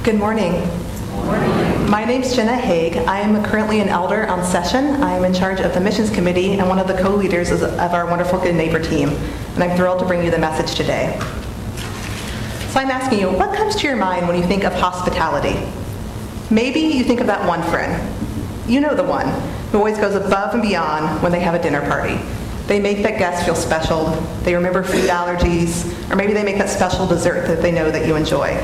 Good morning. My name's Jenna Haig. I am currently an elder on session. I am in charge of the missions committee and one of the co-leaders of our wonderful Good Neighbor team. And I'm thrilled to bring you the message today. So I'm asking you, what comes to your mind when you think of hospitality? Maybe you think of that one friend. You know the one who always goes above and beyond when they have a dinner party. They make that guest feel special. They remember food allergies, or maybe they make that special dessert that they know that you enjoy.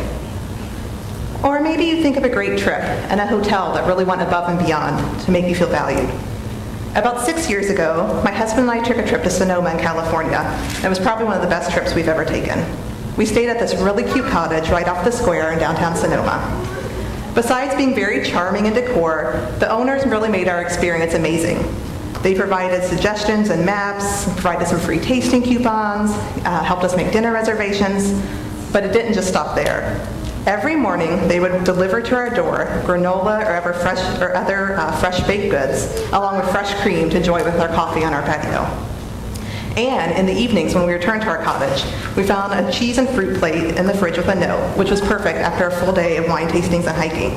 Or maybe you think of a great trip and a hotel that really went above and beyond to make you feel valued. About 6 years ago, my husband and I took a trip to Sonoma in California. It was probably one of the best trips we've ever taken. We stayed at this really cute cottage right off the square in downtown Sonoma. Besides being very charming in decor, the owners really made our experience amazing. They provided suggestions and maps, provided some free tasting coupons, helped us make dinner reservations, but it didn't just stop there. Every morning, they would deliver to our door granola or other fresh baked goods, along with fresh cream to enjoy with our coffee on our patio. And in the evenings, when we returned to our cottage, we found a cheese and fruit plate in the fridge with a note, which was perfect after a full day of wine tastings and hiking.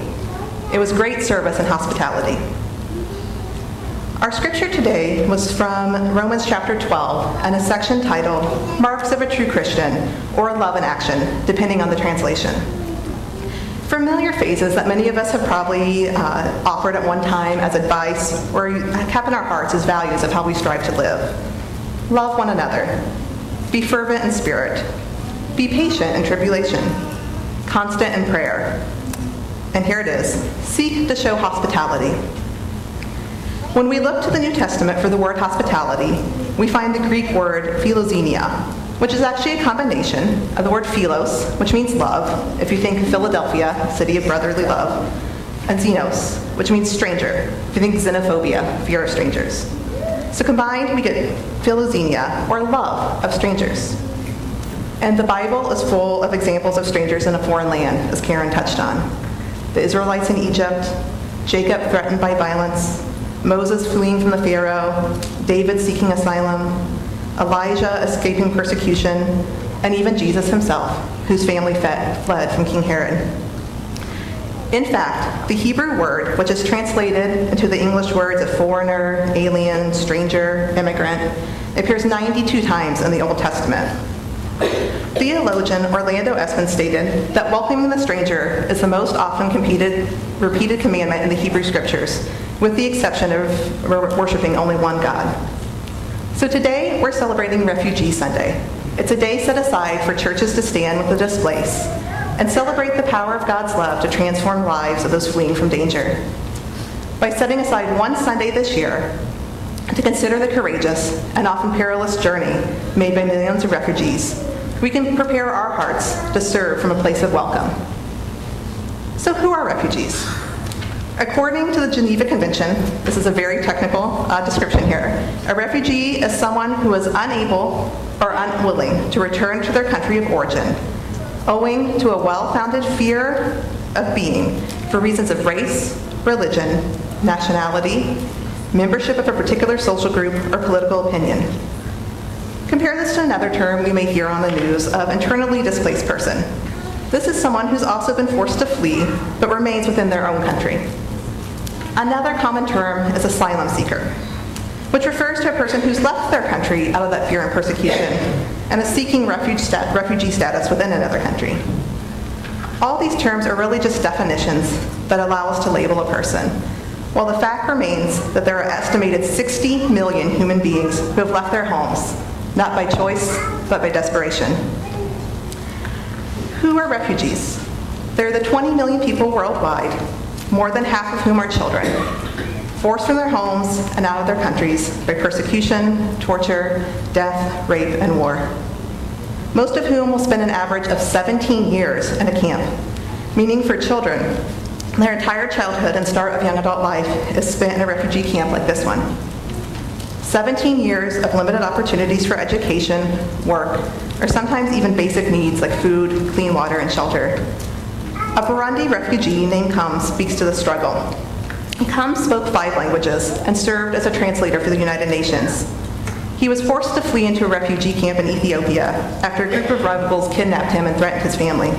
It was great service and hospitality. Our scripture today was from Romans chapter 12 and a section titled Marks of a True Christian, or Love in Action, depending on the translation. Familiar phrases that many of us have probably offered at one time as advice or kept in our hearts as values of how we strive to live. Love one another. Be fervent in spirit. Be patient in tribulation. Constant in prayer. And here it is. Seek to show hospitality. When we look to the New Testament for the word hospitality, we find the Greek word philoxenia, which is actually a combination of the word philos, which means love, if you think Philadelphia, city of brotherly love, and xenos, which means stranger, if you think xenophobia, fear of strangers. So combined, we get philoxenia, or love of strangers. And the Bible is full of examples of strangers in a foreign land, as Karen touched on. The Israelites in Egypt, Jacob threatened by violence, Moses fleeing from the Pharaoh, David seeking asylum, Elijah escaping persecution, and even Jesus himself, whose family fled from King Herod. In fact, the Hebrew word, which is translated into the English words of foreigner, alien, stranger, immigrant, appears 92 times in the Old Testament. Theologian Orlando Espin stated that welcoming the stranger is the most often repeated commandment in the Hebrew Scriptures, with the exception of worshiping only one God. So today, we're celebrating Refugee Sunday. It's a day set aside for churches to stand with the displaced and celebrate the power of God's love to transform lives of those fleeing from danger. By setting aside one Sunday this year to consider the courageous and often perilous journey made by millions of refugees, we can prepare our hearts to serve from a place of welcome. So who are refugees? According to the Geneva Convention, this is a very technical description here, a refugee is someone who is unable or unwilling to return to their country of origin, owing to a well-founded fear of being for reasons of race, religion, nationality, membership of a particular social group, or political opinion. Compare this to another term we may hear on the news of internally displaced person. This is someone who's also been forced to flee, but remains within their own country. Another common term is asylum seeker, which refers to a person who's left their country out of that fear and persecution and is seeking refugee status within another country. All these terms are really just definitions that allow us to label a person, while the fact remains that there are estimated 60 million human beings who have left their homes, not by choice, but by desperation. Who are refugees? They're the 20 million people worldwide, more than half of whom are children, forced from their homes and out of their countries by persecution, torture, death, rape, and war. Most of whom will spend an average of 17 years in a camp, meaning for children, their entire childhood and start of young adult life is spent in a refugee camp like this one. 17 years of limited opportunities for education, work, or sometimes even basic needs like food, clean water, and shelter. A Burundi refugee named Kam speaks to the struggle. Kam spoke 5 languages and served as a translator for the United Nations. He was forced to flee into a refugee camp in Ethiopia after a group of rebels kidnapped him and threatened his family.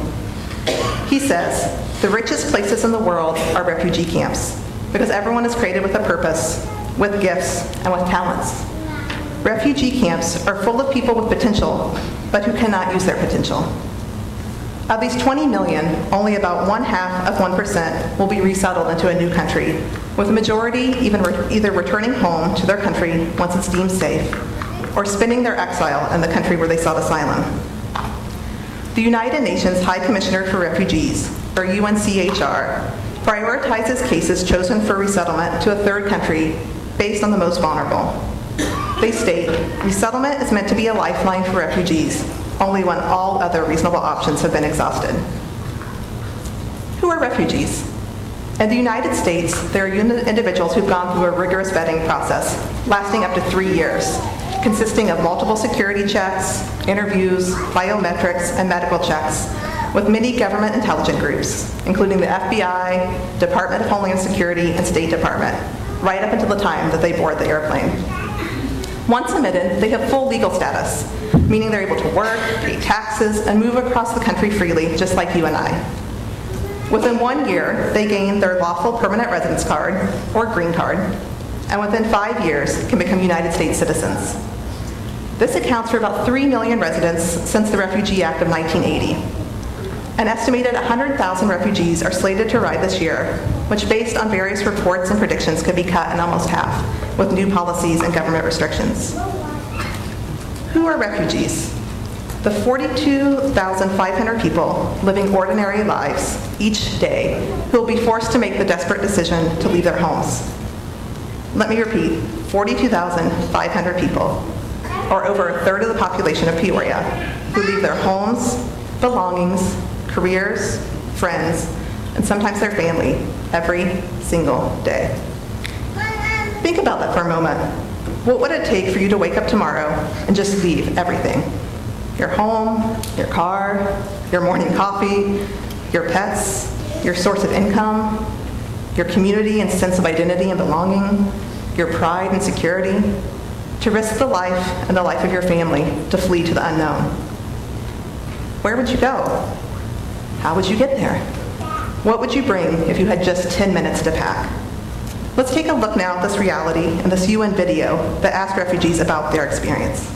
He says, "The richest places in the world are refugee camps because everyone is created with a purpose, with gifts, and with talents. Refugee camps are full of people with potential, but who cannot use their potential. Of these 20 million, only about 0.5% will be resettled into a new country, with the majority either returning home to their country once it's deemed safe, or spending their exile in the country where they sought asylum. The United Nations High Commissioner for Refugees, or UNCHR, prioritizes cases chosen for resettlement to a third country based on the most vulnerable. They state, resettlement is meant to be a lifeline for refugees, only when all other reasonable options have been exhausted." Who are refugees? In the United States, there are individuals who've gone through a rigorous vetting process, lasting up to 3 years, consisting of multiple security checks, interviews, biometrics, and medical checks, with many government intelligence groups, including the FBI, Department of Homeland Security, and State Department, right up until the time that they board the airplane. Once admitted, they have full legal status, meaning they're able to work, pay taxes, and move across the country freely, just like you and I. Within 1 year, they gain their lawful permanent residence card, or green card, and within 5 years can become United States citizens. This accounts for about 3 million residents since the Refugee Act of 1980. An estimated 100,000 refugees are slated to arrive this year, which based on various reports and predictions could be cut in almost half, with new policies and government restrictions. Who are refugees? The 42,500 people living ordinary lives each day who will be forced to make the desperate decision to leave their homes. Let me repeat, 42,500 people, or over a third of the population of Peoria, who leave their homes, belongings, careers, friends, and sometimes their family every single day. Think about that for a moment. What would it take for you to wake up tomorrow and just leave everything? Your home, your car, your morning coffee, your pets, your source of income, your community and sense of identity and belonging, your pride and security, to risk the life and the life of your family to flee to the unknown. Where would you go? How would you get there? What would you bring if you had just 10 minutes to pack? Let's take a look now at this reality and this UN video that asked refugees about their experience.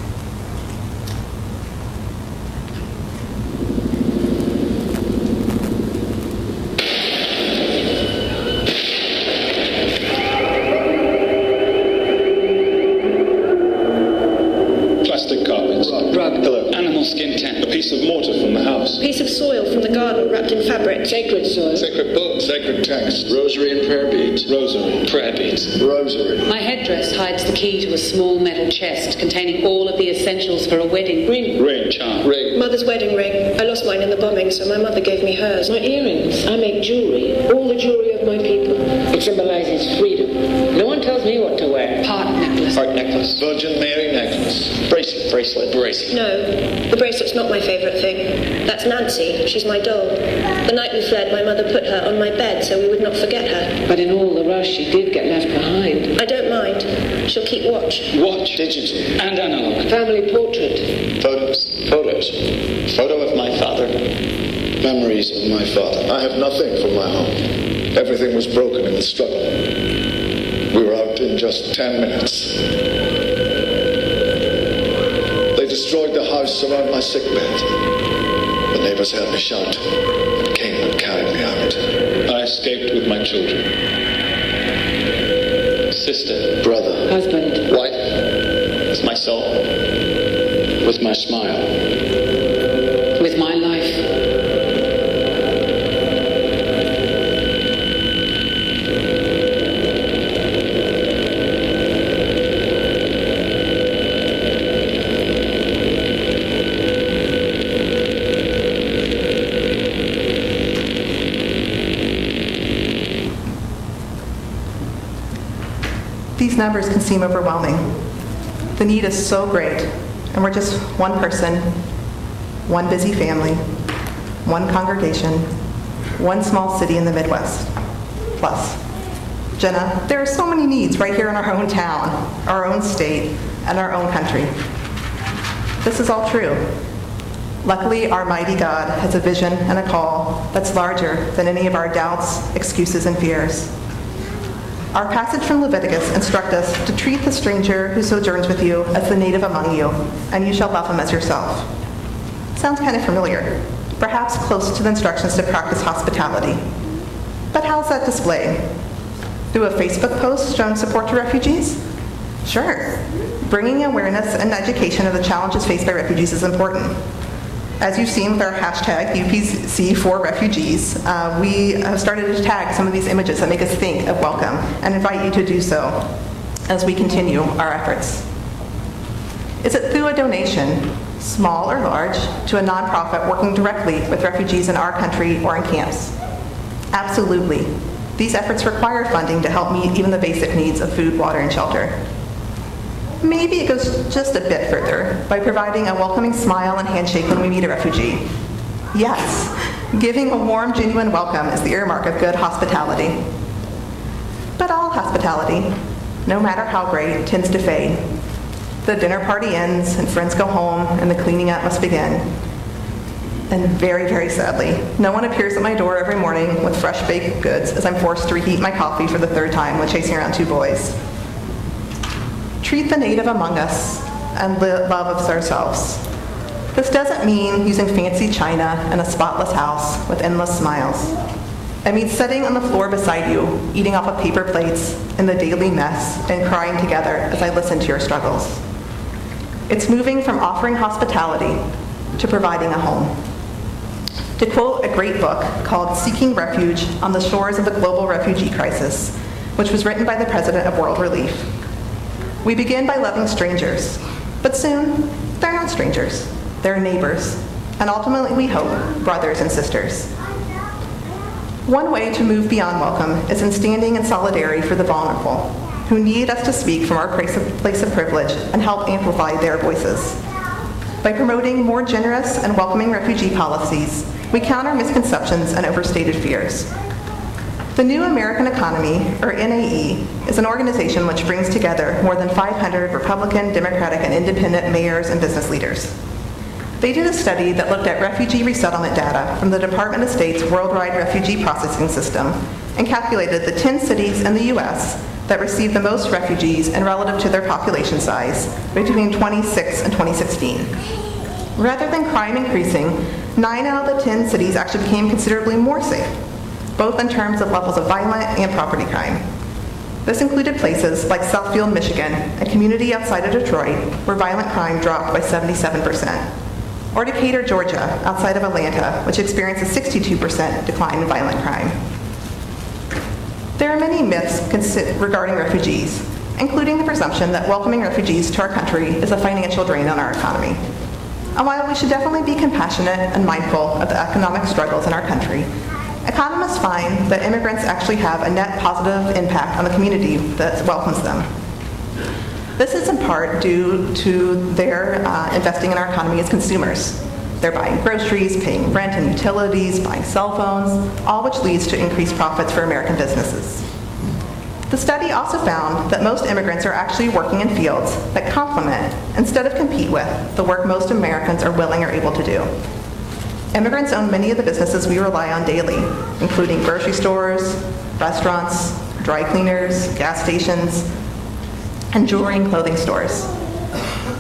Plastic carpets. Rug. Pillow. Animal skin tent. A piece of mortar from the house. Piece of soil from the garden wrapped in fabric. Sacred soil. Sacred book. Sacred text. Rosary and prayer beads. Rosary. Prayer beads. Rosary. My headdress hides the key to a small metal chest containing all of the essentials for a wedding. Ring. Ring. Charm. Ring. Mother's wedding ring. I lost mine in the bombing, so my mother gave me hers. My earrings. I make jewelry. All the jewelry of my people. It symbolizes freedom. No one tells me what to wear. Heart necklace. Heart necklace. Virgin Mary necklace. Bracelet. Bracelet. Bracelet. No, the bracelet's not my favourite thing. That's Nancy. She's my doll. The night we fled, my mother put her on my bed so we would not forget her. But in all the rush, she did get left behind. I don't mind. She'll keep watch. Watch. Digital. And analog. Family portrait. Photos. Photos. Photo of my father. Memories of my father. I have nothing from my home. Everything was broken in the struggle. We were out in just 10 minutes. They destroyed the house around my sick bed. The neighbors heard me shout and came and carried me out. I escaped with my children. Sister. Brother. Husband. Wife. With my soul. With my smile. With my life. These numbers can seem overwhelming. The need is so great, and we're just one person, one busy family, one congregation, one small city in the Midwest. Plus, Jenna, there are so many needs right here in our own town, our own state, and our own country. This is all true. Luckily, our mighty God has a vision and a call that's larger than any of our doubts, excuses, and fears. Our passage from Leviticus instructs us to treat the stranger who sojourns with you as the native among you, and you shall love him as yourself. Sounds kind of familiar, perhaps close to the instructions to practice hospitality. But how's that displayed? Through a Facebook post showing support to refugees? Sure. Bringing awareness and education of the challenges faced by refugees is important. As you've seen with our hashtag UPC4Refugees, we have started to tag some of these images that make us think of welcome and invite you to do so as we continue our efforts. Is it through a donation, small or large, to a nonprofit working directly with refugees in our country or in camps? Absolutely. These efforts require funding to help meet even the basic needs of food, water, and shelter. Maybe it goes just a bit further by providing a welcoming smile and handshake when we meet a refugee. Yes, giving a warm, genuine welcome is the earmark of good hospitality. But all hospitality, no matter how great, tends to fade. The dinner party ends and friends go home and the cleaning up must begin. And very, very sadly, no one appears at my door every morning with fresh baked goods as I'm forced to reheat my coffee for the third time when chasing around 2 boys. Treat the native among us and love of ourselves. This doesn't mean using fancy china and a spotless house with endless smiles. It means sitting on the floor beside you, eating off of paper plates in the daily mess and crying together as I listen to your struggles. It's moving from offering hospitality to providing a home. To quote a great book called Seeking Refuge on the Shores of the Global Refugee Crisis, which was written by the President of World Relief, we begin by loving strangers, but soon they're not strangers, they're neighbors, and ultimately we hope, brothers and sisters. One way to move beyond welcome is in standing in solidarity for the vulnerable, who need us to speak from our place of privilege and help amplify their voices. By promoting more generous and welcoming refugee policies, we counter misconceptions and overstated fears. The New American Economy, or NAE, is an organization which brings together more than 500 Republican, Democratic, and independent mayors and business leaders. They did a study that looked at refugee resettlement data from the Department of State's Worldwide Refugee Processing System and calculated the 10 cities in the U.S. that received the most refugees and relative to their population size between 2006 and 2016. Rather than crime increasing, 9 out of the 10 cities actually became considerably more safe, both in terms of levels of violent and property crime. This included places like Southfield, Michigan, a community outside of Detroit, where violent crime dropped by 77%, or Decatur, Georgia, outside of Atlanta, which experienced a 62% decline in violent crime. There are many myths regarding refugees, including the presumption that welcoming refugees to our country is a financial drain on our economy. And while we should definitely be compassionate and mindful of the economic struggles in our country, economists find that immigrants actually have a net positive impact on the community that welcomes them. This is in part due to their investing in our economy as consumers. They're buying groceries, paying rent and utilities, buying cell phones, all which leads to increased profits for American businesses. The study also found that most immigrants are actually working in fields that complement, instead of compete with, the work most Americans are willing or able to do. Immigrants own many of the businesses we rely on daily, including grocery stores, restaurants, dry cleaners, gas stations, and jewelry and clothing stores.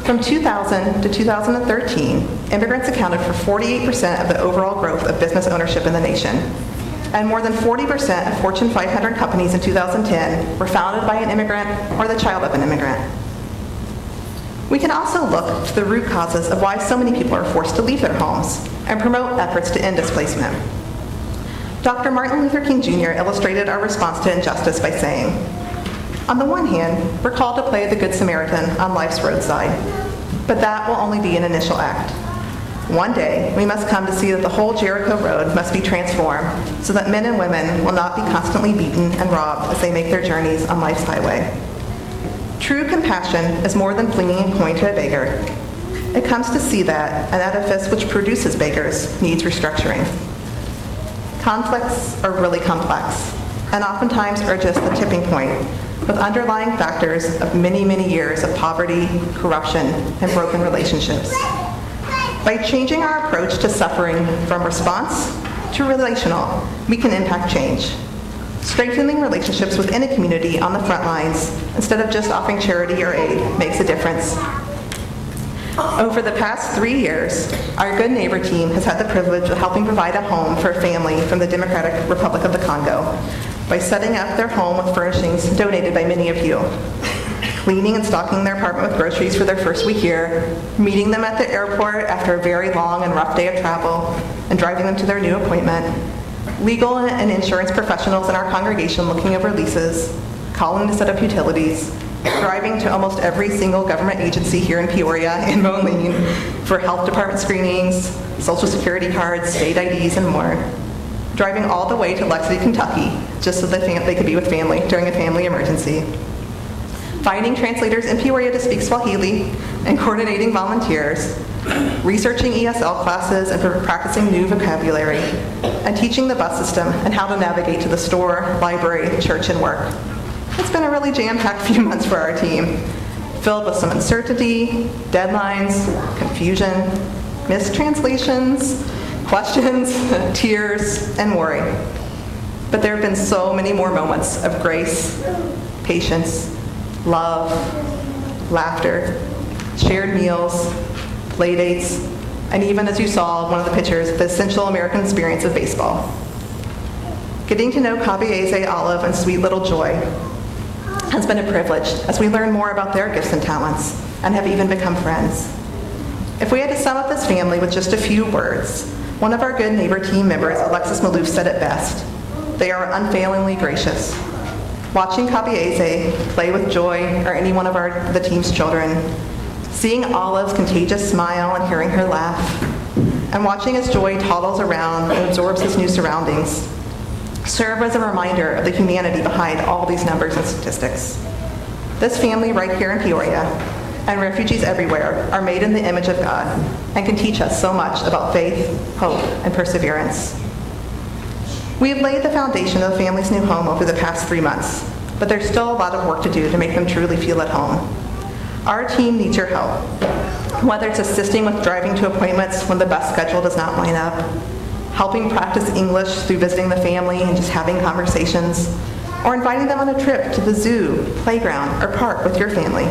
From 2000 to 2013, immigrants accounted for 48% of the overall growth of business ownership in the nation. And more than 40% of Fortune 500 companies in 2010 were founded by an immigrant or the child of an immigrant. We can also look to the root causes of why so many people are forced to leave their homes and promote efforts to end displacement. Dr. Martin Luther King Jr. illustrated our response to injustice by saying, "On the one hand, we're called to play the Good Samaritan on life's roadside, but that will only be an initial act. One day, we must come to see that the whole Jericho Road must be transformed so that men and women will not be constantly beaten and robbed as they make their journeys on life's highway." True compassion is more than flinging a coin to a beggar. It comes to see that an edifice which produces beggars needs restructuring. Conflicts are really complex, and oftentimes are just the tipping point, with underlying factors of many, many years of poverty, corruption, and broken relationships. By changing our approach to suffering from response to relational, we can impact change. Strengthening relationships within a community on the front lines, instead of just offering charity or aid, makes a difference. Over the past 3 years, our Good Neighbor team has had the privilege of helping provide a home for a family from the Democratic Republic of the Congo by setting up their home with furnishings donated by many of you, cleaning and stocking their apartment with groceries for their first week here, meeting them at the airport after a very long and rough day of travel, and driving them to their new appointment, legal and insurance professionals in our congregation looking over leases, calling to set up utilities, driving to almost every single government agency here in Peoria and Moline for health department screenings, social security cards, state IDs, and more. Driving all the way to Lexington, Kentucky, just so that they could be with family during a family emergency. Finding translators in Peoria to speak Swahili and coordinating volunteers, researching ESL classes and practicing new vocabulary, and teaching the bus system and how to navigate to the store, library, church, and work. It's been a really jam-packed few months for our team, filled with some uncertainty, deadlines, confusion, mistranslations, questions, tears, and worry. But there have been so many more moments of grace, patience, love, laughter, shared meals, play dates, and even, as you saw in one of the pictures, the essential American experience of baseball. Getting to know Kabiese, Olive, and sweet little Joy has been a privilege as we learn more about their gifts and talents and have even become friends. If we had to sum up this family with just a few words, one of our Good Neighbor team members, Alexis Malouf, said it best: they are unfailingly gracious. Watching Kabiese play with Joy or any one of the team's children, seeing Olive's contagious smile and hearing her laugh, and watching as Joy toddles around and absorbs his new surroundings, serve as a reminder of the humanity behind all these numbers and statistics. This family right here in Peoria, and refugees everywhere, are made in the image of God and can teach us so much about faith, hope, and perseverance. We have laid the foundation of the family's new home over the past 3 months, but there's still a lot of work to do to make them truly feel at home. Our team needs your help, whether it's assisting with driving to appointments when the bus schedule does not line up, helping practice English through visiting the family and just having conversations, or inviting them on a trip to the zoo, playground, or park with your family.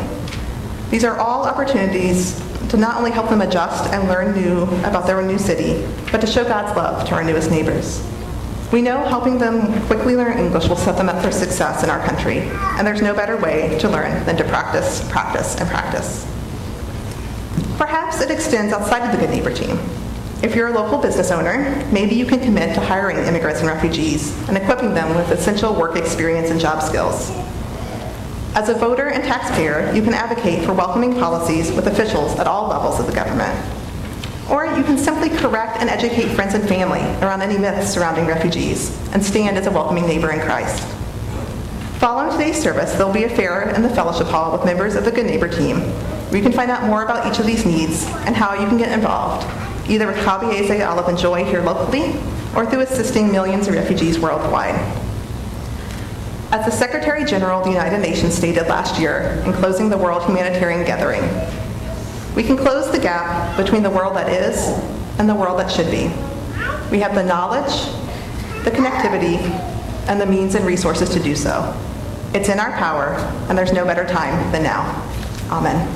These are all opportunities to not only help them adjust and learn new about their new city, but to show God's love to our newest neighbors. We know helping them quickly learn English will set them up for success in our country, and there's no better way to learn than to practice, practice, and practice. Perhaps it extends outside of the Good Neighbor team. If you're a local business owner, maybe you can commit to hiring immigrants and refugees and equipping them with essential work experience and job skills. As a voter and taxpayer, you can advocate for welcoming policies with officials at all levels of the government. Or you can simply correct and educate friends and family around any myths surrounding refugees and stand as a welcoming neighbor in Christ. Following today's service, there'll be a fair in the fellowship hall with members of the Good Neighbor team, where you can find out more about each of these needs and how you can get involved, either with Kabiese, Olive, and Joy here locally, or through assisting millions of refugees worldwide. As the Secretary General of the United Nations stated last year in closing the World Humanitarian Gathering, we can close the gap between the world that is and the world that should be. We have the knowledge, the connectivity, and the means and resources to do so. It's in our power, and there's no better time than now. Amen.